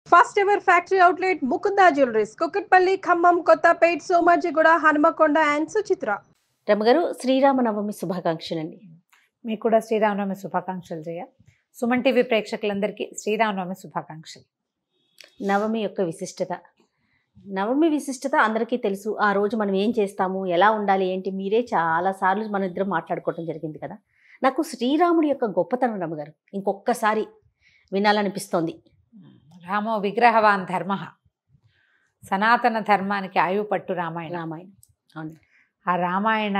First ever factory outlet Mukunda Jewelries, Kukatpalli, Khammam, Kottapet, Somajigoda, Hanmakonda and Suchitra. రమగారు Sri Rama Navami శుభాకాంక్షలండి. మీకు కూడా శ్రీరామనవమి శుభాకాంక్షలు జయ. Suman TV ప్రేక్షకులందరికీ శ్రీరామనవమి శుభాకాంక్షలు. నవమి యొక్క విశిష్టత, నవమి విశిష్టత అందరికీ తెలుసు. ఆ రోజు మనం ఏం చేస్తాము, ఎలా ఉండాలి, ఏంటి, మీరే చాలాసార్లు మన ఇద్దరం మాట్లాడుకోవటం జరిగింది కదా. నాకు శ్రీరాముడి యొక్క గొప్పతనం రమగారు ఇంకొకసారి వినాలనిపిస్తోంది. రామో విగ్రహవాన్ ధర్మ, సనాతన ధర్మానికి ఆయువు పట్టు రామాయణ. రామాయణం అవును. ఆ రామాయణ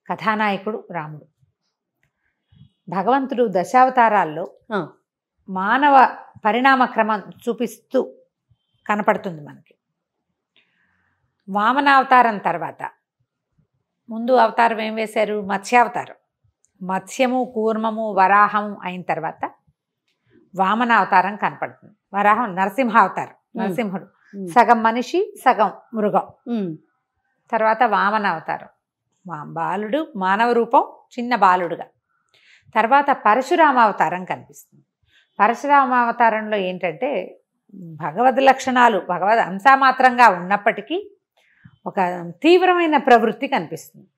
కథానాయకుడు రాముడు. భగవంతుడు దశావతారాల్లో మానవ పరిణామ క్రమం చూపిస్తూ కనపడుతుంది మనకి. వామనావతారం తర్వాత ముందు అవతారం ఏం వేశారు? మత్స్యావతారం. మత్స్యము, కూర్మము, వరాహము అయిన తర్వాత వామనావతారం కనపడుతుంది. వరాహం నరసింహావతారం, నరసింహుడు సగం మనిషి సగం మృగం. తర్వాత వామనావతారం బాలుడు, మానవ రూపం చిన్న బాలుడుగా. తర్వాత పరశురామావతారం కనిపిస్తుంది. పరశురామావతారంలో ఏంటంటే భగవద్ లక్షణాలు భగవద్ అంశమాత్రంగా ఉన్నప్పటికీ ఒక తీవ్రమైన ప్రవృత్తి కనిపిస్తుంది.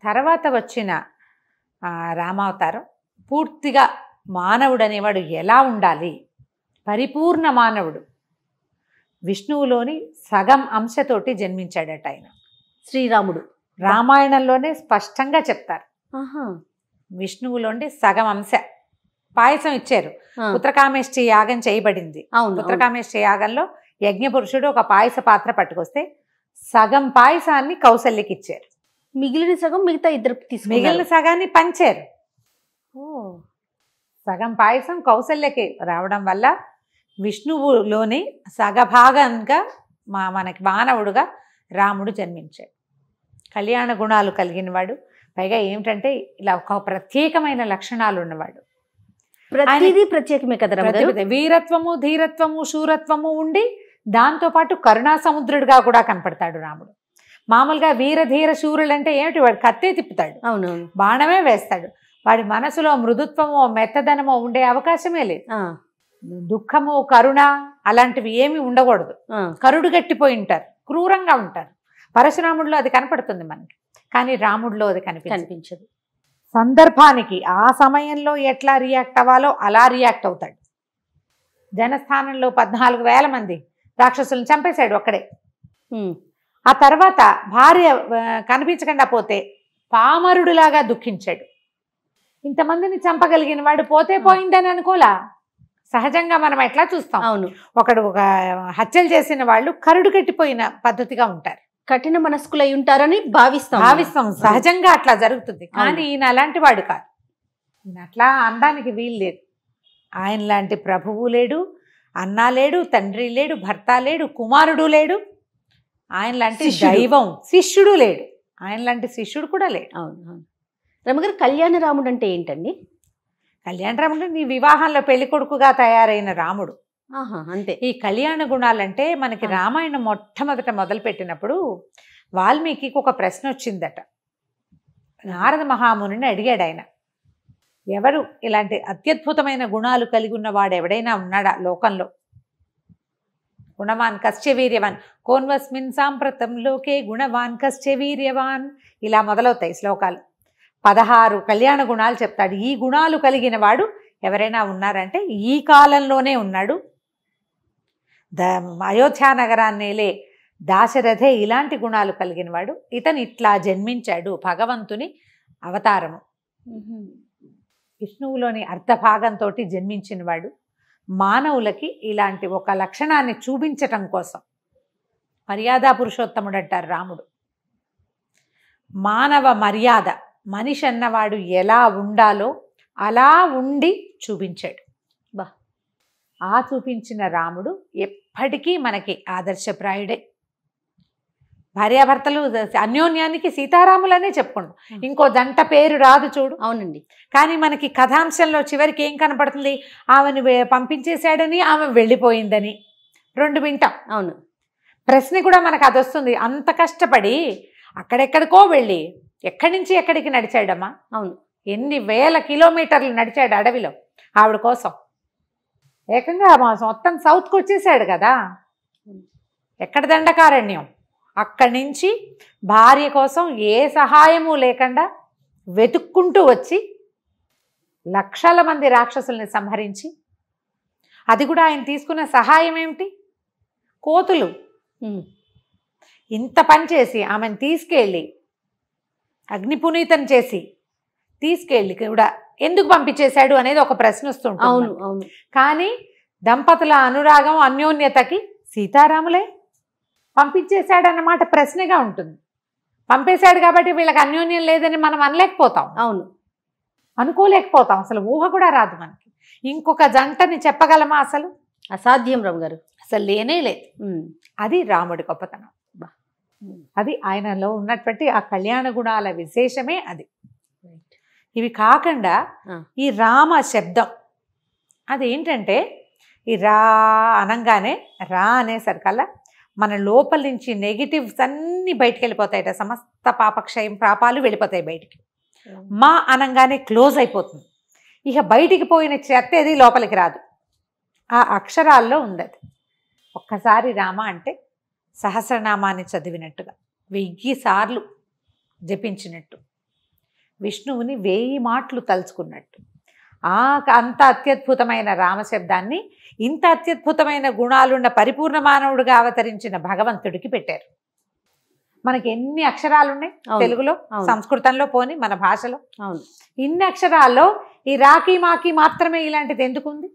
తర్వాత వచ్చిన రామావతారం పూర్తిగా మానవుడు అనేవాడు ఎలా ఉండాలి, పరిపూర్ణ మానవుడు. విష్ణువులోని సగం అంశతోటి జన్మించాడట ఆయన. శ్రీరాముడు రామాయణంలోనే స్పష్టంగా చెప్తారు. విష్ణువులోని సగం అంశ. పాయసం ఇచ్చారు, పుత్రకామేష్టి యాగం చేయబడింది. పుత్రకామేష్టి యాగంలో యజ్ఞపురుషుడు ఒక పాయస పాత్ర పట్టుకొస్తే సగం పాయసాన్ని కౌసల్యకి ఇచ్చారు, మిగిలిన సగం మిగతా ఇద్దరు మిగిలిన సగాన్ని పంచారు. సగం పాయసం కౌసల్యకి రావడం వల్ల విష్ణువులోని సగభాగంగా మనకి మానవుడుగా రాముడు జన్మించాడు. కళ్యాణ గుణాలు కలిగినవాడు, పైగా ఏమిటంటే ఇలా ఒక ప్రత్యేకమైన లక్షణాలు ఉన్నవాడు. ప్రతిదీ ప్రత్యేకమే కదా. వీరత్వము, ధీరత్వము, శూరత్వము ఉండి దాంతోపాటు కరుణా సముద్రుడిగా కూడా కనపడతాడు రాముడు. మామూలుగా వీర ధీర శూరులు అంటే ఏమిటి? వాడు కత్తే తిప్పుతాడు, అవునవును, బాణమే వేస్తాడు. వాడి మనసులో మృదుత్వమో మెత్తదనమో ఉండే అవకాశమే లేదు. దుఃఖము, కరుణ అలాంటివి ఏమి ఉండకూడదు. కరుడు గట్టిపోయి ఉంటారు, క్రూరంగా ఉంటారు. పరశురాముడిలో అది కనపడుతుంది మనకి, కానీ రాముడిలో అది కనిపించదు. సందర్భానికి ఆ సమయంలో ఎట్లా రియాక్ట్ అవ్వాలో అలా రియాక్ట్ అవుతాడు. జనస్థానంలో 14,000 మంది రాక్షసులను చంపేశాడు ఒక్కడే. ఆ తర్వాత భార్య కనిపించకుండా పోతే పామరుడులాగా దుఃఖించాడు. ఇంతమందిని చంపగలిగిన వాడు పోతే పోయిందని అనుకోలా. సహజంగా మనం ఎట్లా చూస్తాం, అవును, ఒకడు ఒక హత్యలు చేసిన వాళ్ళు కరుడు కట్టిపోయిన పద్ధతిగా ఉంటారు, కఠిన మనస్కులై ఉంటారని భావిస్తాం. సహజంగా అట్లా జరుగుతుంది. కానీ ఈయన అలాంటి వాడు కాదు. ఈయన అట్లా అనడానికి వీలు లేదు. ఆయన లాంటి ప్రభువు లేడు, అన్న లేడు, తండ్రి లేడు, భర్త లేడు, కుమారుడు లేడు. ఆయన లాంటి దైవం శిష్యుడు లేడు, ఆయన లాంటి శిష్యుడు కూడా లేడు. అవును. రమగారు కళ్యాణ రాముడు అంటే ఏంటండి? కళ్యాణ రాముడు నీ వివాహంలో పెళ్లి కొడుకుగా తయారైన రాముడు. అంతే. ఈ కళ్యాణ గుణాలంటే మనకి రామాయణం మొట్టమొదట మొదలుపెట్టినప్పుడు వాల్మీకి ఒక ప్రశ్న వచ్చిందట. నారద మహామునిని అడిగాడు ఆయన, ఎవరు ఇలాంటి అత్యద్భుతమైన గుణాలు కలిగి ఉన్నవాడు ఎవడైనా ఉన్నాడా లోకంలో? గుణవాన్ కశ్చ వీర్యవాన్, కోన్వస్మిన్ సాంప్రతం లోకే గుణవాన్ కశ్చ వీర్యవాన్, ఇలా మొదలవుతాయి శ్లోకాలు. 16 కళ్యాణ గుణాలు చెప్తాడు. ఈ గుణాలు కలిగిన వాడు ఎవరైనా ఉన్నారంటే ఈ కాలంలోనే ఉన్నాడు. అయోధ్య నగరాన్నేలే దాశరథే ఇలాంటి గుణాలు కలిగిన వాడు. ఇతను ఇట్లా జన్మించాడు, భగవంతుని అవతారము. విష్ణువులోని అర్ధభాగంతో జన్మించిన వాడు. మానవులకి ఇలాంటి ఒక లక్షణాన్ని చూపించటం కోసం మర్యాదా పురుషోత్తముడు అంటారు రాముడు. మానవ మర్యాద, మనిషి అన్నవాడు ఎలా ఉండాలో అలా ఉండి చూపించాడు. ఆ చూపించిన రాముడు ఎప్పటికీ మనకి ఆదర్శప్రాయుడే. భార్యాభర్తలు అన్యోన్యానికి సీతారాములనే చెప్పుకుంటాం, ఇంకో జంట పేరు రాదు చూడు. అవునండి. కానీ మనకి కథాంశంలో చివరికి ఏం కనపడుతుంది? ఆమెను పంపించేశాడని, ఆమె వెళ్ళిపోయిందని రెండు వింటాం. అవును. ప్రశ్న కూడా మనకు అది వస్తుంది. అంత కష్టపడి అక్కడెక్కడికో వెళ్ళి ఎక్కడి నుంచి ఎక్కడికి నడిచాడమ్మా? అవును. ఎన్ని వేల కిలోమీటర్లు నడిచాడు అడవిలో ఆవిడ కోసం. ఏకంగా మొత్తం సౌత్కి వచ్చేసాడు కదా, ఎక్కడ దండకారణ్యం. అక్కడి నుంచి భార్య కోసం ఏ సహాయము లేకుండా వెతుక్కుంటూ వచ్చి లక్షల మంది రాక్షసుల్ని సంహరించి, అది కూడా ఆయన తీసుకున్న సహాయం ఏమిటి? కోతులు. ఇంత పని చేసి ఆమెను తీసుకెళ్ళి అగ్నిపునీతం చేసి తీసుకెళ్ళి కూడా ఎందుకు పంపించేశాడు అనేది ఒక ప్రశ్న వస్తుంటుంది. అవును అవును. కానీ దంపతుల అనురాగం అన్యోన్యతకి సీతారాములే పంపించేశాడన్నమాట ప్రశ్నగా ఉంటుంది. పంపేశాడు కాబట్టి వీళ్ళకి అన్యోన్యం లేదని మనం అనలేకపోతాం. అవును, అనుకోలేకపోతాం. అసలు ఊహ కూడా రాదు మనకి. ఇంకొక జంటని చెప్పగలమా? అసలు అసాధ్యం రాము గారు, అసలు లేనే లేదు. అది రాముడి గొప్పతనం. అది ఆయనలో ఉన్నటువంటి ఆ కళ్యాణ గుణాల విశేషమే అది. ఇవి కాకుండా ఈ రామ శబ్దం అదేంటంటే, ఈ రా అనంగానే, రా అనేసరికల్లా మన లోపల నుంచి నెగిటివ్స్ అన్నీ బయటికి వెళ్ళిపోతాయట. సమస్త పాపక్షయం పాపాలు వెళ్ళిపోతాయి బయటికి. మా అనంగానే క్లోజ్ అయిపోతుంది. ఇక బయటికి పోయిన చెత్త ఏది లోపలికి రాదు. ఆ అక్షరాల్లో ఉంది అది. ఒక్కసారి రామ అంటే సహస్రనామాన్ని చదివినట్టుగా, 1000 సార్లు జపించినట్టు, విష్ణువుని 1000 మాటలు తలుచుకున్నట్టు. అంత అత్యద్భుతమైన రామశబ్దాన్ని ఇంత అత్యద్భుతమైన గుణాలున్న పరిపూర్ణ మానవుడిగా అవతరించిన భగవంతుడికి పెట్టారు. మనకి ఎన్ని అక్షరాలు ఉన్నాయి తెలుగులో, సంస్కృతంలో, పోని మన భాషలో. ఇన్ని అక్షరాల్లో ఈ రాకి మాకి మాత్రమే ఇలాంటిది ఎందుకుంది?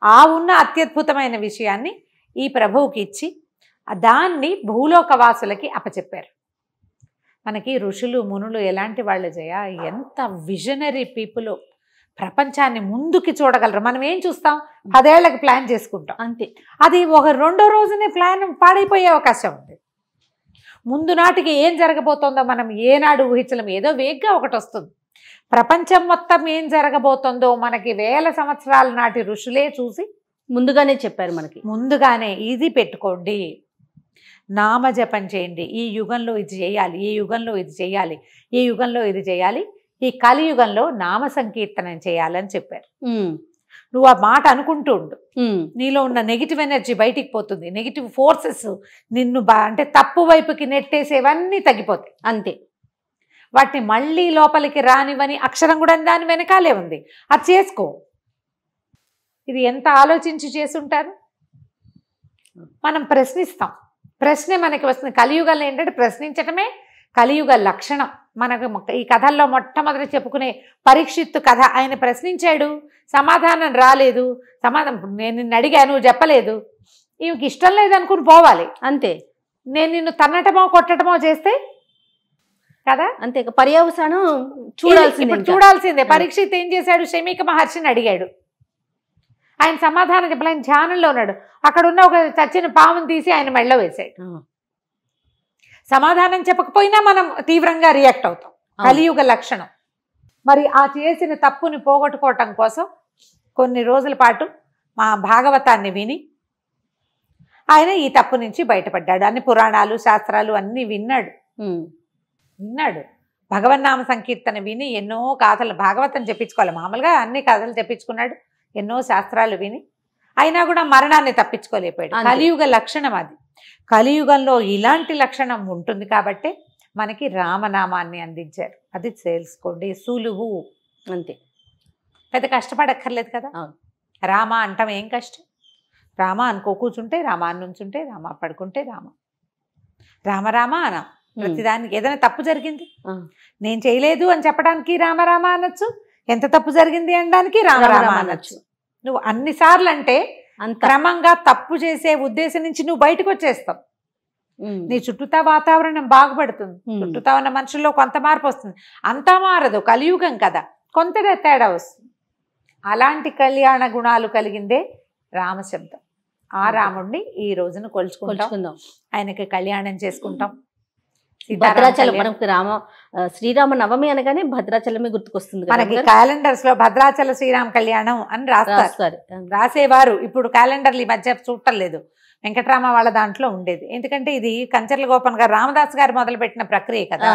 ఆ ఉన్న అత్యద్భుతమైన విషయాన్ని ఈ ప్రభువుకి ఇచ్చి దాన్ని భూలోకవాసులకి అప్పచెప్పారు. మనకి ఋషులు మునులు ఎలాంటి వాళ్ళు జయ, ఎంత విజనరీ పీపుల్. ప్రపంచాన్ని ముందుకి చూడగలరు. మనం ఏం చూస్తాం? 10 ఏళ్ళకి ప్లాన్ చేసుకుంటాం అంతే. అది ఒక 2వ రోజునే ప్లాన్ పాడైపోయే అవకాశం ఉంది. ముందు నాటికి ఏం జరగబోతోందో మనం ఏనాడు ఊహించలేం. ఏదో వేగ్గా ఒకటి వస్తుంది. ప్రపంచం మొత్తం ఏం జరగబోతోందో మనకి 1000 సంవత్సరాల నాటి ఋషులే చూసి ముందుగానే చెప్పారు మనకి. ముందుగానే ఇది పెట్టుకోండి, నామజపం చేయండి, ఈ యుగంలో ఇది చేయాలి, ఈ యుగంలో ఇది చేయాలి, ఈ యుగంలో ఇది చేయాలి, ఈ కలియుగంలో నామ సంకీర్తనం చేయాలని చెప్పారు. నువ్వు ఆ మాట అనుకుంటూ ఉండు. నీలో ఉన్న నెగిటివ్ ఎనర్జీ బయటికి పోతుంది. నెగిటివ్ ఫోర్సెస్ నిన్ను అంటే తప్పు వైపుకి నెట్టేసేవన్నీ తగ్గిపోతాయి. అంతే. వాటిని మళ్ళీ లోపలికి రానివని అక్షరం కూడా దాని వెనకాలే ఉంది. అది చేసుకో. ఇది ఎంత ఆలోచించి చేసుంటారు. మనం ప్రశ్నిస్తాం, ప్రశ్నే మనకి వస్తుంది. కలియుగంలో ఏంటంటే ప్రశ్నించటమే కలియుగ లక్షణం. మనకు ఈ కథల్లో మొట్టమొదటి చెప్పుకునే పరీక్షిత్తు కథ. ఆయన ప్రశ్నించాడు, సమాధానం రాలేదు. నేను నిన్ను అడిగాను, చెప్పలేదు, ఈమెకి ఇష్టం లేదనుకుని పోవాలి అంతే. నేను నిన్ను తన్నటమో కొట్టటమో చేస్తే కదా అంతే, పర్యవసానం చూడాల్సిందే. పరీక్షిత్ ఏం చేశాడు? శమీక మహర్షిని అడిగాడు. ఆయన సమాధానం చెప్పలే. ఆయన ధ్యానంలో ఉన్నాడు. అక్కడ ఉన్న ఒక చచ్చిన పాముని తీసి ఆయన మెడలో వేశాడు. సమాధానం చెప్పకపోయినా మనం తీవ్రంగా రియాక్ట్ అవుతాం. కలియుగ లక్షణం. మరి ఆ చేసిన తప్పుని పోగొట్టుకోవటం కోసం కొన్ని రోజుల పాటు మా భాగవతాన్ని విని ఆయన ఈ తప్పు నుంచి బయటపడ్డాడు. అన్ని పురాణాలు శాస్త్రాలు అన్నీ విన్నాడు. భగవన్నామ సంకీర్తన విని ఎన్నో కథలు, భాగవతం చెప్పించుకోవాలి. మామూలుగా అన్ని కథలు చెప్పించుకున్నాడు. ఎన్నో శాస్త్రాలు విని అయినా కూడా మరణాన్ని తప్పించుకోలేకపోయాడు. కలియుగ లక్షణం అది. కలియుగంలో ఇలాంటి లక్షణం ఉంటుంది కాబట్టి మనకి రామనామాన్ని అందించారు. అది తెలుసుకోండి. సులువు అంతే, పెద్ద కష్టపడక్కర్లేదు కదా. రామ అంటాం ఏం కష్టం? రామ అనుకో కూర్చుంటే రామ, నుంచుంటే రామ, పడుకుంటే రామ, రామ రామ అనా. ప్రతిదానికి ఏదైనా తప్పు జరిగింది నేను చేయలేదు అని చెప్పడానికి రామ రామ అనొచ్చు. ఎంత తప్పు జరిగింది అనడానికి రామ రామ అనొచ్చు. నువ్వు అన్నిసార్లు అంటే క్రమంగా తప్పు చేసే ఉద్దేశం నుంచి నువ్వు బయటకు వచ్చేస్తావు. నీ చుట్టూతా వాతావరణం బాగుపడుతుంది. చుట్టూతా ఉన్న మనుషుల్లో కొంత మార్పు వస్తుంది. అంతా మారదు, కలియుగం కదా, కొంత తేడా వస్తుంది. అలాంటి కళ్యాణ గుణాలు కలిగిందే రామశబ్దం. ఆ రాముడిని ఈ రోజున కొలుచుకుంటాం, ఆయనకి కళ్యాణం చేసుకుంటాం. భద్రాచలం మనకు శ్రీరామ నవమి అనగానే భద్రాచలమే గుర్తుకొస్తుంది. మనకి క్యాలెండర్స్ లో భద్రాచల శ్రీరామ కళ్యాణం అని రాస్తారు, రాసేవారు. ఇప్పుడు క్యాలెండర్లు ఈ మధ్య చూడటం లేదు. వెంకటరామ వాళ్ళ దాంట్లో ఉండేది. ఎందుకంటే ఇది కంచర్ల గోపన్ గారు, రామదాస్ గారు మొదలుపెట్టిన ప్రక్రియ కదా.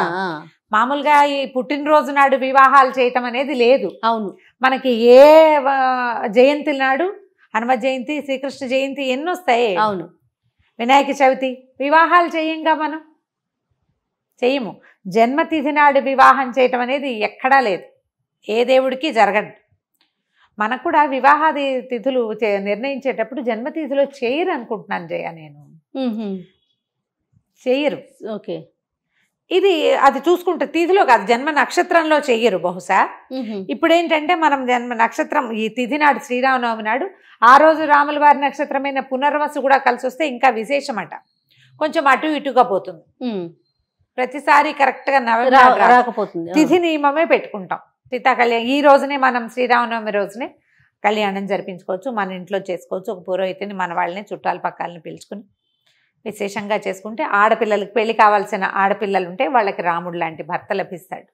మామూలుగా ఈ పుట్టినరోజు నాడు వివాహాలు చేయటం అనేది లేదు. అవును, మనకి ఏ జయంతి నాడు హనుమ జయంతి, శ్రీకృష్ణ జయంతి ఎన్ని వస్తాయి. అవును. వినాయక చవితి. వివాహాలు చేయంగా మనం, చెయ్యము. జన్మతిథి నాడు వివాహం చేయటం అనేది ఎక్కడా లేదు, ఏ దేవుడికి జరగదు. మనకు కూడా వివాహాది తిథులు నిర్ణయించేటప్పుడు జన్మతిథిలో చేయరు అనుకుంటున్నాను జయ, నేను చెయ్యరు. ఓకే. ఇది అది చూసుకుంటే తిథిలో కాదు, జన్మ నక్షత్రంలో చెయ్యరు బహుశా. ఇప్పుడు ఏంటంటే మనం జన్మ నక్షత్రం ఈ తిథి నాడు, శ్రీరామనవమి నాడు, ఆ రోజు రాముల వారి నక్షత్రమైన పునర్వసు కూడా కలిసి వస్తే ఇంకా విశేషమట. కొంచెం అటు ఇటుగా పోతుంది, ప్రతిసారి కరెక్ట్గా రాకపోతుంది. తిథి నియమమే పెట్టుకుంటాం. సీతా కళ్యాణం ఈ రోజునే మనం శ్రీరామనవమి రోజునే కళ్యాణం జరిపించుకోవచ్చు, మన ఇంట్లో చేసుకోవచ్చు. ఒక పురోహితుని, మన వాళ్ళని, చుట్టాల పక్కాలని పిలుచుకుని విశేషంగా చేసుకుంటే, ఆడపిల్లలకి పెళ్లి కావాల్సిన ఆడపిల్లలు ఉంటే వాళ్ళకి రాముడు లాంటి భర్త లభిస్తాడు.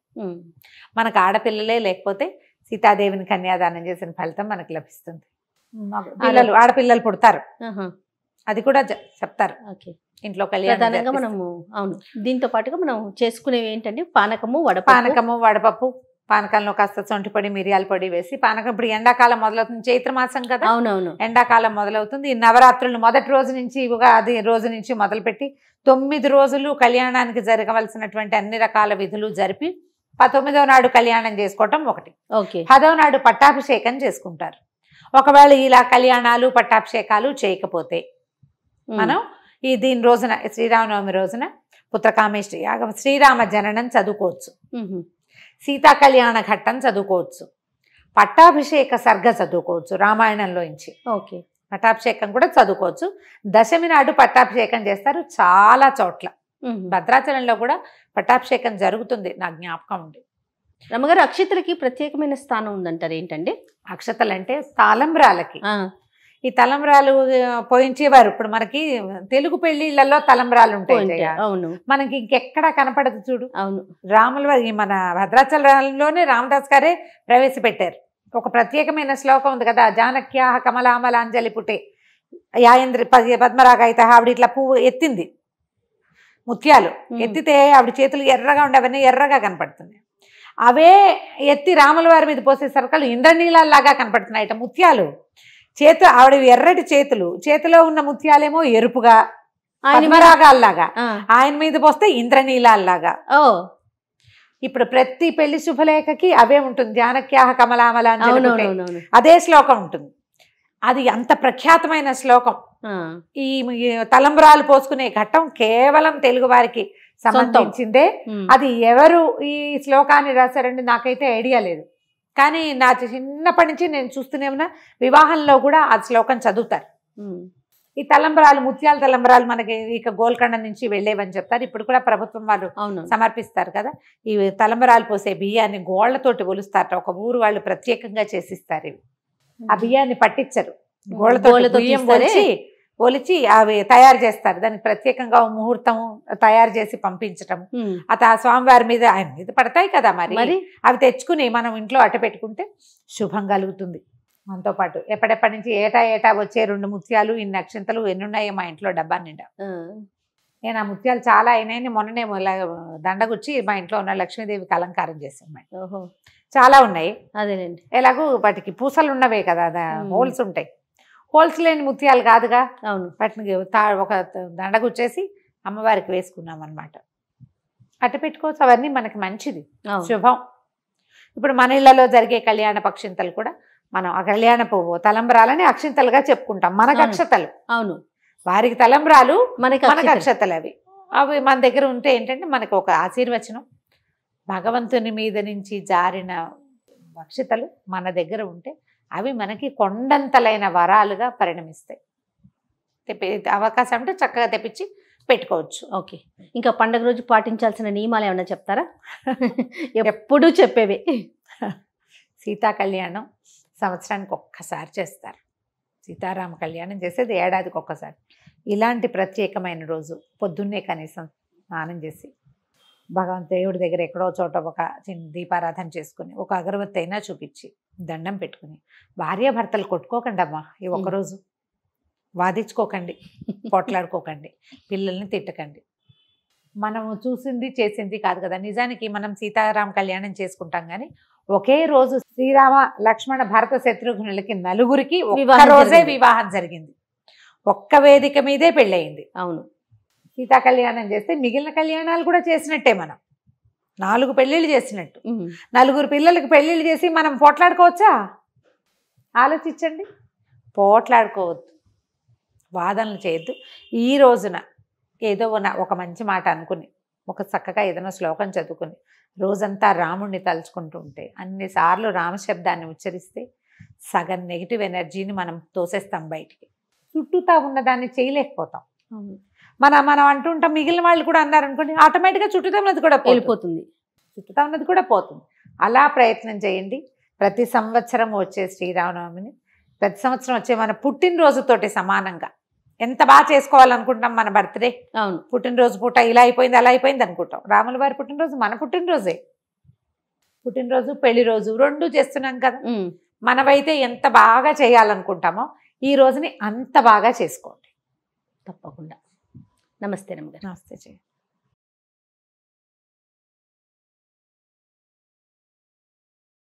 మనకు ఆడపిల్లలే లేకపోతే సీతాదేవిని కన్యాదానం చేసిన ఫలితం మనకు లభిస్తుంది. పిల్లలు, ఆడపిల్లలు పుడతారు, అది కూడా చెప్తారు ఇంట్లో కళ్యాణంగా మనము. అవును. దీంతో పాటుగా మనం చేసుకునేవి ఏంటంటే పానకము, వడపప్పు. పానకంలో కాస్త సొంటిపొడి, మిరియాల పొడి వేసి పానకం. ఇప్పుడు ఎండాకాలం మొదలవుతుంది, చైత్రమాసం కదా. అవునవును. ఎండాకాలం మొదలవుతుంది. ఈ నవరాత్రులు మొదటి రోజు నుంచి, ఉగాది రోజు నుంచి మొదలుపెట్టి 9 రోజులు కళ్యాణానికి జరగవలసినటువంటి అన్ని రకాల విధులు జరిపి 19వ నాడు కళ్యాణం చేసుకోవటం ఒకటి. 10వ నాడు పట్టాభిషేకం చేసుకుంటారు. ఒకవేళ ఇలా కళ్యాణాలు పట్టాభిషేకాలు చేయకపోతే మనం దీని రోజున, శ్రీరామనవమి రోజున పుత్రకామేష్టి యాగం, శ్రీరామ జననం చదువుకోవచ్చు, సీతా కళ్యాణ ఘట్టం చదువుకోవచ్చు, పట్టాభిషేక సర్గ చదువుకోవచ్చు రామాయణంలోంచి. ఓకే. పట్టాభిషేకం కూడా చదువుకోవచ్చు. దశమి నాడు పట్టాభిషేకం చేస్తారు చాలా చోట్ల. భద్రాచలంలో కూడా పట్టాభిషేకం జరుగుతుంది, నా జ్ఞాపకం ఉంది. రమ్మగారు, అక్షతలకి ప్రత్యేకమైన స్థానం ఉందంటారు, ఏంటండి? అక్షతలు అంటే తలంబ్రాలకి. ఈ తలంబ్రాలు పోయించేవారు. ఇప్పుడు మనకి తెలుగు పెళ్లిళ్లలో తలంబ్రాలు ఉంటాయి, మనకి ఇంకెక్కడా కనపడదు చూడు. అవును. రాముల వారి మన భద్రాచలంలోనే రామదాస్ గారే ప్రవేశపెట్టారు. ఒక ప్రత్యేకమైన శ్లోకం ఉంది కదా, జానక్యాహ కమలామలాంజలి పుటే యాయంద్రి పద్మరాగాయిత. ఆవిడ ఇట్లా పువ్వు ఎత్తింది, ముత్యాలు ఎత్తితే ఆవిడ చేతులు ఎర్రగా ఉండవన్నీ ఎర్రగా కనపడుతుంది. అవే ఎత్తి రాముల వారి మీద పోసేసరికి ఇంద్రనీలాల్లాగా కనపడుతున్నాయట ముత్యాలు. ఆవిడ ఎర్రటి చేతులు, చేతిలో ఉన్న ముత్యాలేమో ఎరుపుగా పద్మరాగాల్లాగా, ఆయన మీద పోస్తే ఇంద్రనీలాల్లాగా. ఇప్పుడు ప్రతి పెళ్లి శుభలేఖకి అవే ఉంటుంది, జానక్యాహ కమలామలాంజలి, అదే శ్లోకం ఉంటుంది. అది అంత ప్రఖ్యాతమైన శ్లోకం. ఈ తలంబ్రాలు పోసుకునే ఘట్టం కేవలం తెలుగు వారికి సంబంధించిందే. అది ఎవరు ఈ శ్లోకాన్ని రాశారండి నాకైతే ఐడియా లేదు, కానీ నా చిన్నప్పటి నుంచి నేను చూస్తూనే ఉన్నా, వివాహంలో కూడా ఆ శ్లోకం చదువుతారు. ఈ తలంబ్రాలు, ముత్యాల తలంబ్రాలు మనకి ఇక గోల్కొండ నుంచి వెళ్ళేవని చెప్తారు. ఇప్పుడు కూడా ప్రభుత్వం వాళ్ళు సమర్పిస్తారు కదా. ఈ తలంబ్రాలు పోసే బియ్యాన్ని గోళ్లతోటి ఒలుస్తారు, ఒక ఊరు వాళ్ళు ప్రత్యేకంగా చేసిస్తారు. ఇవి ఆ బియ్యాన్ని పట్టించరు, గోళ్లతో బియ్యం ఒలిచి అవి తయారు చేస్తారు. దానికి ప్రత్యేకంగా ముహూర్తం తయారు చేసి పంపించటం. ఆ స్వామివారి మీద, ఆయన మీద పడతాయి కదా, మరి అవి తెచ్చుకుని మనం ఇంట్లో అట్ట పెట్టుకుంటే శుభం కలుగుతుంది. మనతో పాటు ఎప్పటి నుంచి ఏటా వచ్చే 2 ముత్యాలు, ఇన్ని అక్షంతలు ఎన్ని ఉన్నాయో మా ఇంట్లో డబ్బా నిండా. నేను ఆ ముత్యాలు చాలా అయినాయని మొన్ననే దండగుచ్చి మా ఇంట్లో ఉన్న లక్ష్మీదేవికి అలంకారం చేసాను. చాలా ఉన్నాయి. అదేనండి. ఎలాగూ వాటికి పూసలు ఉన్నవే కదా, హోల్స్ ఉంటాయి. హోల్స్ లేని ముత్యాలు కాదుగా. అవును. వాటిని ఒక దండగుచ్చేసి అమ్మవారికి వేసుకున్నాం అనమాట. అట్ట పెట్టుకోవచ్చు, అవన్నీ మనకి మంచిది, శుభం. ఇప్పుడు మన ఇళ్లలో జరిగే కళ్యాణ పక్షింతలు కూడా మనం ఆ కళ్యాణ పువ్వు తలంబ్రాలని అక్షింతలుగా చెప్పుకుంటాం. మనకు అక్షతలు, అవును, వారికి తలంబ్రాలు, మనకు అక్షతలు. అవి మన దగ్గర ఉంటే ఏంటంటే మనకు ఒక ఆశీర్వచనం. భగవంతుని మీద నుంచి జారిన అక్షతలు మన దగ్గర ఉంటే అవి మనకి కొండంతలైన వరాలుగా పరిణమిస్తాయి. అవకాశం అంటే చక్కగా తెప్పించి పెట్టుకోవచ్చు. ఓకే. ఇంకా పండుగ రోజు పాటించాల్సిన నియమాలు ఏమైనా చెప్తారా? ఎప్పుడూ చెప్పేవి. సీతా కళ్యాణం సంవత్సరానికి ఒక్కసారి చేస్తారు. సీతారామ కళ్యాణం చేసేది ఏడాదికి ఒక్కసారి. ఇలాంటి ప్రత్యేకమైన రోజు పొద్దున్నే కనీసం స్నానం చేసి దేవుడి దగ్గర ఎక్కడో చోట ఒక చిన్న దీపారాధన చేసుకుని ఒక అగరబత్తి అయినా చూపించి దండం పెట్టుకుని, భార్యాభర్తలు కొట్టుకోకండి అమ్మా, ఈ ఒక్కరోజు వాదించుకోకండి, పోట్లాడుకోకండి, పిల్లల్ని తిట్టకండి. మనం చూసింది చేసింది కాదు కదా. నిజానికి మనం సీతారామ కళ్యాణం చేసుకుంటాం కానీ ఒకే రోజు శ్రీరామ లక్ష్మణ భరత శత్రుఘ్నులకి నలుగురికి ఒక్క రోజే వివాహం జరిగింది. ఒక్క వేదిక మీదే పెళ్ళయింది. అవును, సీతా కళ్యాణం చేస్తే మిగిలిన కళ్యాణాలు కూడా చేసినట్టే. మనం 4 పెళ్ళిళ్ళు చేసినట్టు. 4 పిల్లలకి పెళ్ళిళ్ళు చేసి మనం పోట్లాడుకోవచ్చా? ఆలోచించండి. పోట్లాడుకోవద్దు, వాదనలు చేయొద్దు. ఈ రోజున ఏదో ఒక మంచి మాట అనుకుని, ఒక చక్కగా ఏదైనా శ్లోకం చదువుకుని రోజంతా రాముణ్ణి తలుచుకుంటూ ఉంటే, అన్నిసార్లు రామశబ్దాన్ని ఉచ్చరిస్తే సగం నెగిటివ్ ఎనర్జీని మనం తోసేస్తాం బయటికి. చుట్టూతా ఉన్నదాన్ని చేయలేకపోతాం. మనం అంటుంటాం, మిగిలిన వాళ్ళు కూడా అన్నారనుకోండి, ఆటోమేటిక్గా చుట్టూతా ఉన్నది కూడా వెళ్ళిపోతుంది, చుట్టూతా ఉన్నది కూడా పోతుంది. అలా ప్రయత్నం చేయండి. ప్రతి సంవత్సరం వచ్చే శ్రీరామనవమిని ప్రతి సంవత్సరం వచ్చే మన పుట్టినరోజుతోటి సమానంగా ఎంత బాగా చేసుకోవాలనుకుంటాం మన బర్త్డే. అవును, పుట్టినరోజు పూట ఇలా అయిపోయింది అలా అయిపోయింది అనుకుంటాం. రాముల వారి పుట్టినరోజు మన పుట్టినరోజే. పుట్టినరోజు పెళ్లి రోజు 2 చేస్తున్నాం కదా. మనమైతే ఎంత బాగా చేయాలనుకుంటామో ఈ రోజుని అంత బాగా చేసుకోండి. తప్పకుండా. నమస్తే రమ్య గారు. నమస్తే.